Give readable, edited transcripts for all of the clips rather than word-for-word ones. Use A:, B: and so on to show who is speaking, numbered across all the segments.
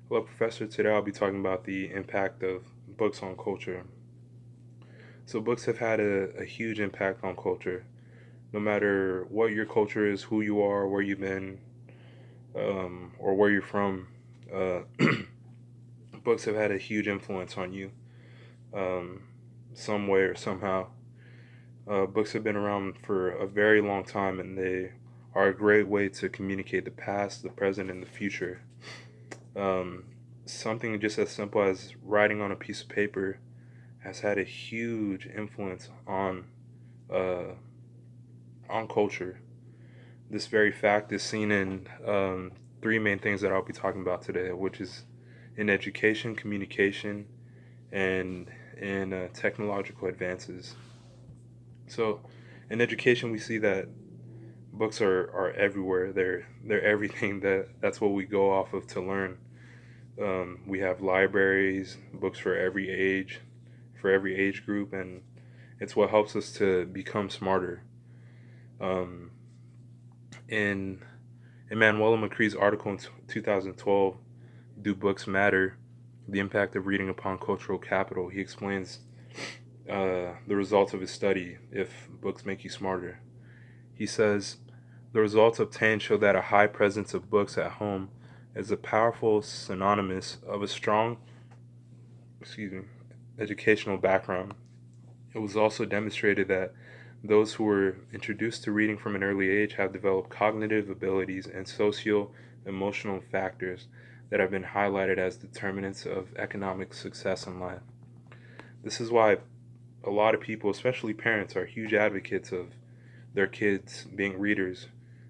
A: Hello, Professor. Today I'll be talking about the impact of books on culture. So, books have had a huge impact on culture. No matter what your culture is, who you are, where you've been, or where you're from, uh, books have had a huge influence on you, um, some way or somehow. Books have been around for a very long time, and they are a great way to communicate the past, the present, and the future. Um, Something just as simple as writing on a piece of paper has had a huge influence uh, on culture. This very fact is seen in three main things that I'll be talking about today, which is in education, communication, and in technological advances. So, in education, we see that books are everywhere. They're everything. That's what we go off of to learn. We have libraries, books for every age group, and it's what helps us to become smarter. Um, in Emmanuel Macree's article in 2012, "Do Books Matter? The Impact of Reading Upon Cultural Capital," he explains the results of his study, If Books Make You Smarter. He says, the results obtained show that a high presence of books at home is a powerful synonymous of a strong, excuse me, educational background. It was also demonstrated that those who were introduced to reading from an early age have developed cognitive abilities and socio emotional factors that have been highlighted as determinants of economic success in life. This is why a lot of people, especially parents, are huge advocates of their kids being readers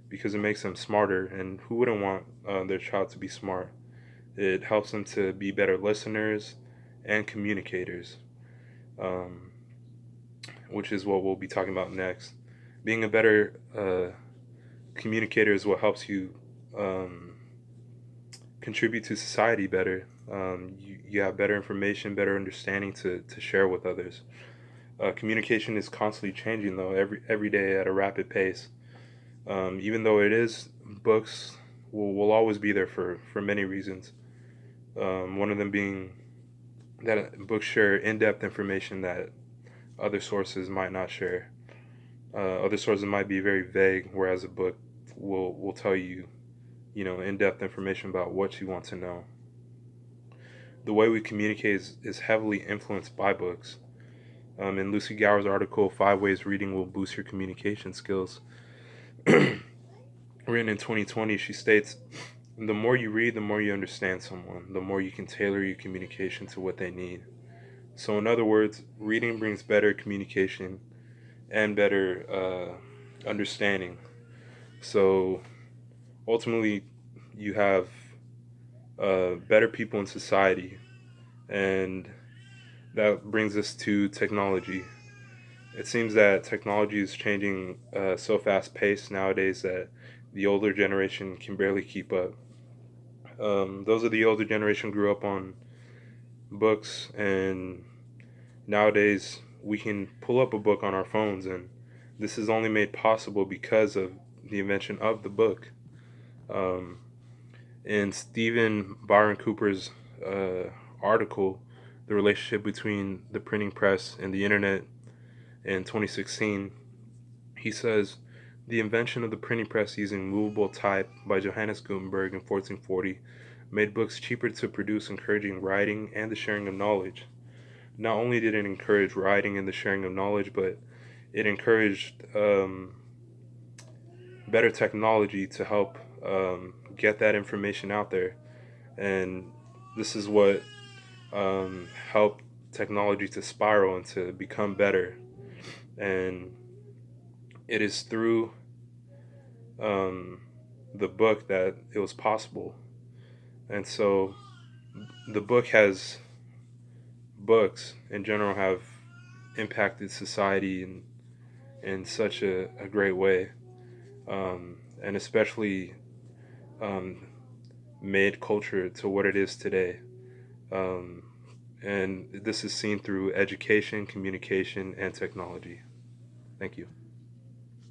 A: because it makes them smarter. And who wouldn't want their child to be smart? It helps them to be better listeners and communicators. Um, which is what we'll be talking about next. Being a better communicator is what helps you um, contribute to society better. You have better information, better understanding to share with others. Communication is constantly changing though, every day at a rapid pace. Even though it is books will always be there for many reasons. One of them being that books share in-depth information that other sources might not share. Other sources might be very vague, whereas a book will tell you, in-depth information about what you want to know. The way we communicate is heavily influenced by books. In Lucy Gower's article, Five Ways Reading Will Boost Your Communication Skills, written in 2020, she states, the more you read, the more you understand someone, the more you can tailor your communication to what they need. So, in other words, reading brings better communication and better understanding. So, ultimately, you have better people in society, and that brings us to technology. It seems that technology is changing so fast paced nowadays that the older generation can barely keep up. Those of the older generation grew up on books, and nowadays we can pull up a book on our phones, and this is only made possible because of the invention of the book. Um, in Stephen Byron Cooper's uh, article, The Relationship Between the Printing Press and the Internet in 2016, he says, the invention of the printing press using movable type by Johannes Gutenberg in 1440 made books cheaper to produce, encouraging writing and the sharing of knowledge. Not only did it encourage writing and the sharing of knowledge, but it encouraged better technology to help get that information out there. And this is what helped technology to spiral and to become better. And it is through um, the book that it was possible. And so the books in general have impacted society in such a great way, and especially um, made culture to what it is today. Um, and this is seen through education, communication, and technology. Thank you.